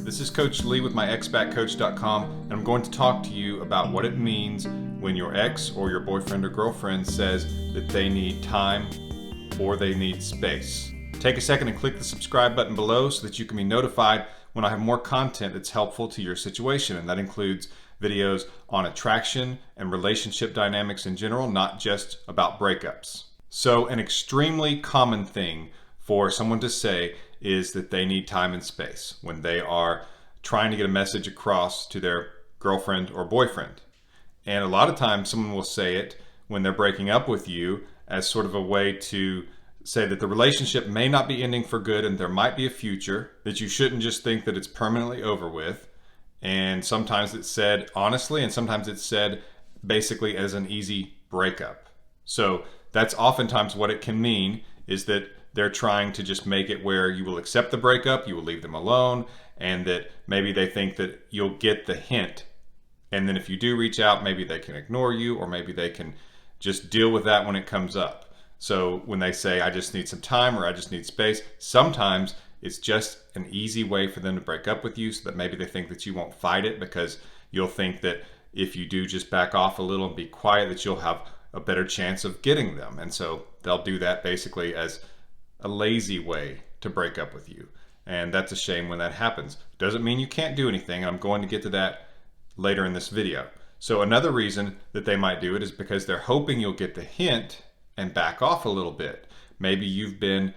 This is Coach Lee with myexpatcoach.com, and I'm going to talk to you about what it means when your ex or your boyfriend or girlfriend says that they need time or they need space. Take a second and click the subscribe button below so that you can be notified when I have more content that's helpful to your situation, and that includes videos on attraction and relationship dynamics in general, not just about breakups. So an extremely common thing for someone to say is that they need time and space when they are trying to get a message across to their girlfriend or boyfriend. And a lot of times someone will say it when they're breaking up with you as sort of a way to say that the relationship may not be ending for good and there might be a future, that you shouldn't just think that it's permanently over with. And sometimes it's said honestly, and sometimes it's said basically as an easy breakup. So that's oftentimes what it can mean, is that they're trying to just make it where you will accept the breakup, you will leave them alone, and that maybe they think that you'll get the hint. And then if you do reach out, maybe they can ignore you, or maybe they can just deal with that when it comes up. So when they say, I just need some time, or I just need space, sometimes it's just an easy way for them to break up with you, so that maybe they think that you won't fight it, because you'll think that if you do just back off a little and be quiet, that you'll have a better chance of getting them. And so they'll do that basically as a lazy way to break up with you. And that's a shame when that happens. Doesn't mean you can't do anything. I'm going to get to that later in this video. So another reason that they might do it is because they're hoping you'll get the hint and back off a little bit. Maybe you've been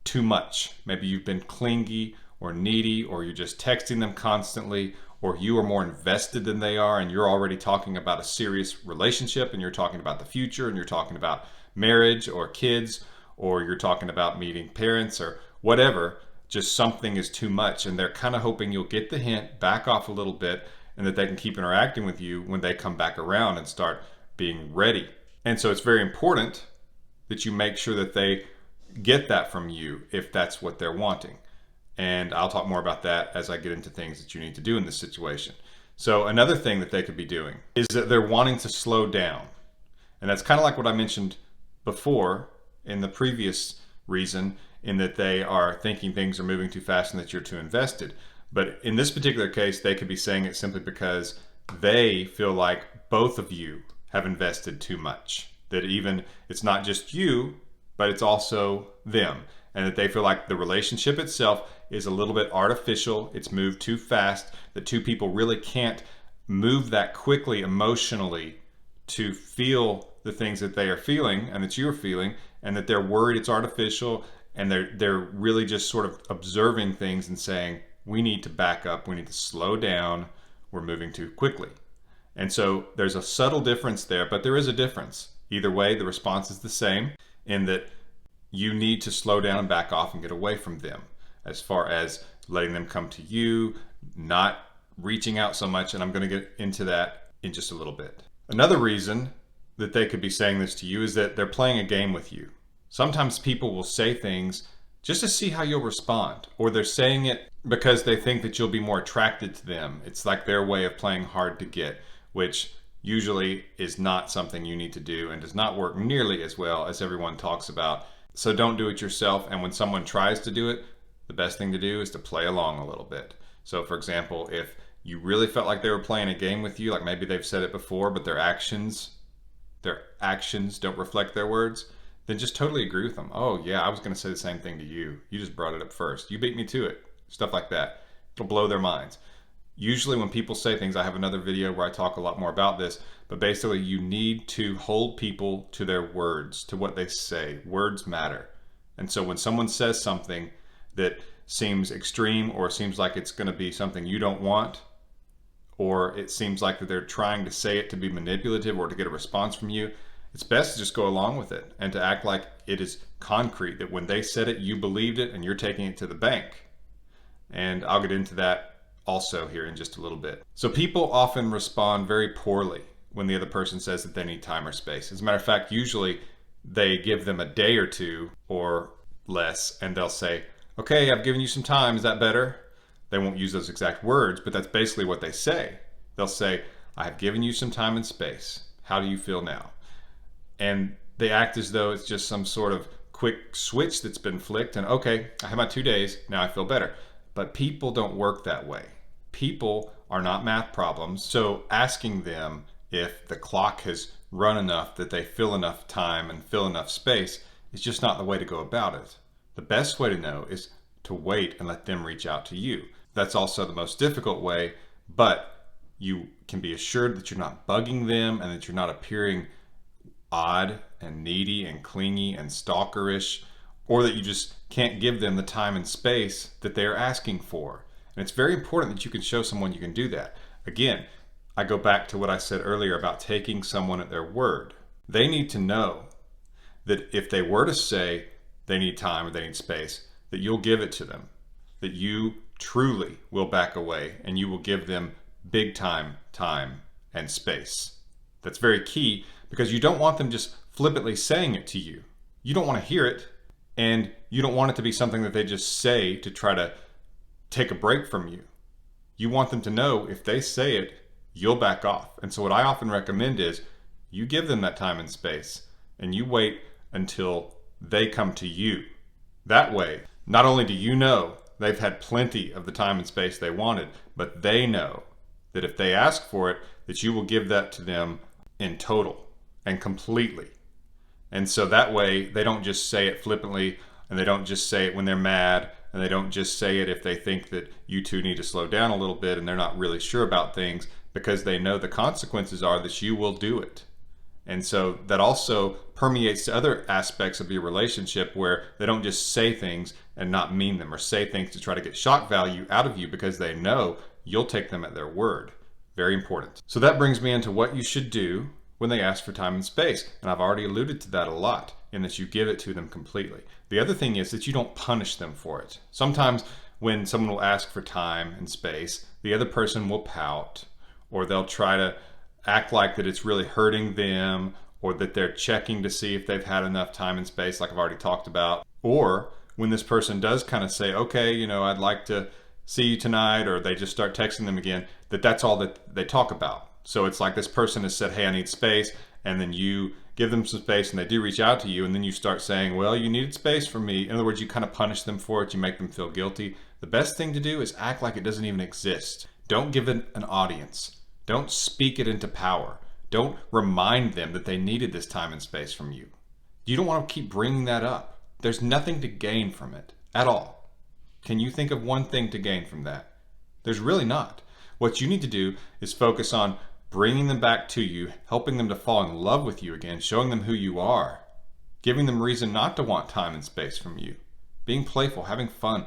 too much. Maybe you've been clingy or needy, or you're just texting them constantly, or you are more invested than they are, and you're already talking about a serious relationship, and you're talking about the future, and you're talking about marriage or kids, or you're talking about meeting parents or whatever. Just something is too much, and they're kind of hoping you'll get the hint, back off a little bit, and that they can keep interacting with you when they come back around and start being ready. And so it's very important that you make sure that they get that from you if that's what they're wanting. And I'll talk more about that as I get into things that you need to do in this situation. So another thing that they could be doing is that they're wanting to slow down. And that's kind of like what I mentioned before in the previous reason, in that they are thinking things are moving too fast and that you're too invested. But in this particular case, they could be saying it simply because they feel like both of you have invested too much. That even it's not just you, but it's also them. And that they feel like the relationship itself is a little bit artificial. It's moved too fast, that two people really can't move that quickly emotionally to feel the things that they are feeling and that you're feeling, and that they're worried it's artificial, and they're really just sort of observing things and saying, we need to back up, we need to slow down, we're moving too quickly. And so there's a subtle difference there, but there is a difference. Either way, the response is the same, in that you need to slow down and back off and get away from them, as far as letting them come to you, not reaching out so much. And I'm going to get into that in just a little bit. Another reason that they could be saying this to you is that they're playing a game with you. Sometimes people will say things just to see how you'll respond, or they're saying it because they think that you'll be more attracted to them. It's like their way of playing hard to get, which usually is not something you need to do and does not work nearly as well as everyone talks about. So don't do it yourself. And when someone tries to do it, the best thing to do is to play along a little bit. So for example, if you really felt like they were playing a game with you, like maybe they've said it before, but their actions don't reflect their words, then just totally agree with them. Oh yeah, I was going to say the same thing to you. You just brought it up first. You beat me to it. Stuff like that. It'll blow their minds. Usually when people say things, I have another video where I talk a lot more about this, but basically you need to hold people to their words, to what they say. Words matter. And so when someone says something that seems extreme, or seems like it's going to be something you don't want, or it seems like that they're trying to say it to be manipulative or to get a response from you, it's best to just go along with it and to act like it is concrete, that when they said it, you believed it and you're taking it to the bank. And I'll get into that also here in just a little bit. So people often respond very poorly when the other person says that they need time or space. As a matter of fact, usually they give them a day or two or less, and they'll say, okay, I've given you some time, is that better? They won't use those exact words, but that's basically what they say. They'll say, I have given you some time and space. How do you feel now? And they act as though it's just some sort of quick switch that's been flicked, and okay, I have my 2 days, now I feel better. But people don't work that way. People are not math problems. So asking them if the clock has run enough that they fill enough time and fill enough space is just not the way to go about it. The best way to know is to wait and let them reach out to you. That's also the most difficult way, but you can be assured that you're not bugging them and that you're not appearing odd and needy and clingy and stalkerish, or that you just can't give them the time and space that they're asking for. And it's very important that you can show someone you can do that. Again, I go back to what I said earlier about taking someone at their word. They need to know that if they were to say they need time or they need space, that you'll give it to them, that you truly will back away and you will give them big time and space. That's very key, because you don't want them just flippantly saying it to you. You don't want to hear it, and you don't want it to be something that they just say to try to take a break from you. You want them to know if they say it, you'll back off. And so what I often recommend is you give them that time and space, and you wait until they come to you. That way, not only do you know they've had plenty of the time and space they wanted, but they know that if they ask for it, that you will give that to them in total and completely. And so that way they don't just say it flippantly, and they don't just say it when they're mad, and they don't just say it if they think that you two need to slow down a little bit and they're not really sure about things, because they know the consequences are that you will do it. And so that also permeates to other aspects of your relationship, where they don't just say things and not mean them, or say things to try to get shock value out of you, because they know you'll take them at their word. Very important. So that brings me into what you should do when they ask for time and space. And I've already alluded to that a lot, in that you give it to them completely. The other thing is that you don't punish them for it. Sometimes when someone will ask for time and space, the other person will pout, or they'll try to act like that it's really hurting them, or that they're checking to see if they've had enough time and space, like I've already talked about. Or when this person does kind of say, okay, I'd like to see you tonight, or they just start texting them again, that's all that they talk about. So it's like this person has said, hey, I need space, and then you give them some space and they do reach out to you, and then you start saying, well, you needed space from me. In other words, you kind of punish them for it, you make them feel guilty. The best thing to do is act like it doesn't even exist. Don't give it an audience. Don't speak it into power. Don't remind them that they needed this time and space from you. You don't want to keep bringing that up. There's nothing to gain from it at all. Can you think of one thing to gain from that? There's really not. What you need to do is focus on bringing them back to you, helping them to fall in love with you again, showing them who you are, giving them reason not to want time and space from you, being playful, having fun.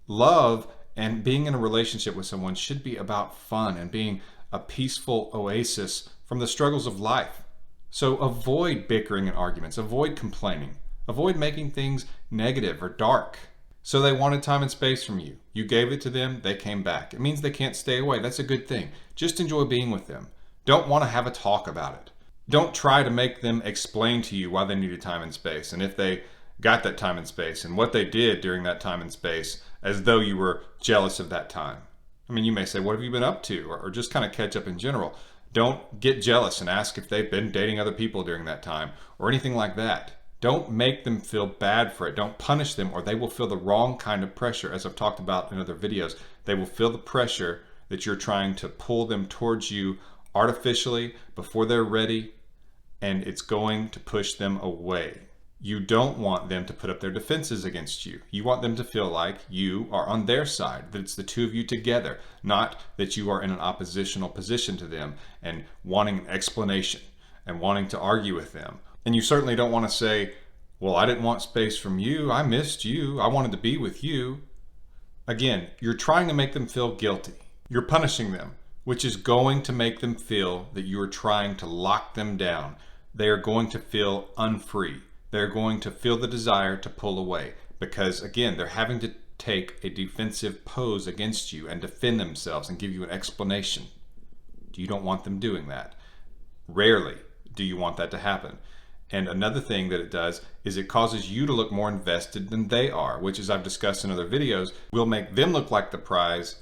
Love and being in a relationship with someone should be about fun and being a peaceful oasis from the struggles of life. So avoid bickering and arguments, avoid complaining, avoid making things negative or dark. So they wanted time and space from you. You gave it to them, they came back. It means they can't stay away. That's a good thing. Just enjoy being with them. Don't want to have a talk about it. Don't try to make them explain to you why they needed time and space, and if they got that time and space, and what they did during that time and space, as though you were jealous of that time. I mean, you may say, what have you been up to? Or just kind of catch up in general. Don't get jealous and ask if they've been dating other people during that time, or anything like that. Don't make them feel bad for it. Don't punish them, or they will feel the wrong kind of pressure. As I've talked about in other videos, they will feel the pressure that you're trying to pull them towards you artificially before they're ready, and it's going to push them away. You don't want them to put up their defenses against you. You want them to feel like you are on their side, that it's the two of you together, not that you are in an oppositional position to them and wanting an explanation and wanting to argue with them. And you certainly don't want to say, well, I didn't want space from you. I missed you. I wanted to be with you. Again, you're trying to make them feel guilty. You're punishing them, which is going to make them feel that you are trying to lock them down. They are going to feel unfree. They're going to feel the desire to pull away, because again, they're having to take a defensive pose against you and defend themselves and give you an explanation. You don't want them doing that. Rarely do you want that to happen. And another thing that it does is it causes you to look more invested than they are, which, as I've discussed in other videos, will make them look like the prize,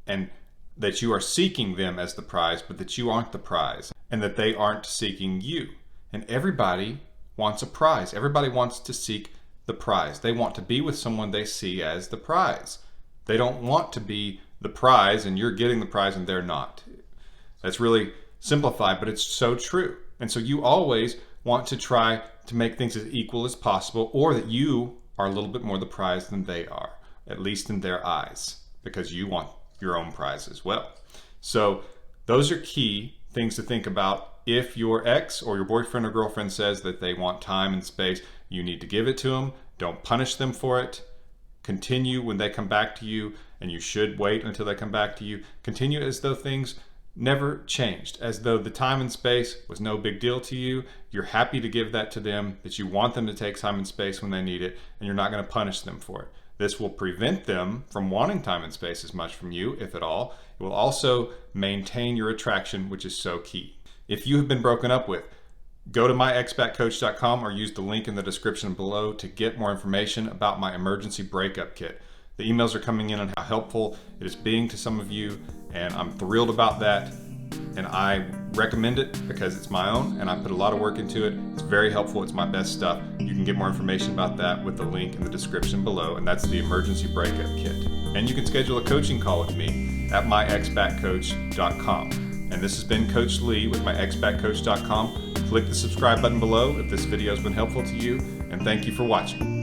and that you are seeking them as the prize, but that you aren't the prize, and that they aren't seeking you. And everybody wants a prize. Everybody wants to seek the prize. They want to be with someone they see as the prize. They don't want to be the prize and you're getting the prize and they're not. That's really simplified, but it's so true. And so you always want to try to make things as equal as possible, or that you are a little bit more the prize than they are, at least in their eyes, because you want your own prize as well. So those are key things to think about. If your ex or your boyfriend or girlfriend says that they want time and space, you need to give it to them. Don't punish them for it. Continue when they come back to you, and you should wait until they come back to you. Continue as though things never changed, as though the time and space was no big deal to you. You're happy to give that to them, that you want them to take time and space when they need it, and you're not going to punish them for it. This will prevent them from wanting time and space as much from you, if at all. It will also maintain your attraction, which is so key. If you have been broken up with, go to myexpatcoach.com or use the link in the description below to get more information about my emergency breakup kit. The emails are coming in on how helpful it is being to some of you, and I'm thrilled about that. And I recommend it because it's my own and I put a lot of work into it. It's very helpful. It's my best stuff. You can get more information about that with the link in the description below, and that's the emergency breakup kit. And you can schedule a coaching call with me at myexpatcoach.com. And this has been Coach Lee with myexpatcoach.com. Click the subscribe button below if this video has been helpful to you, and thank you for watching.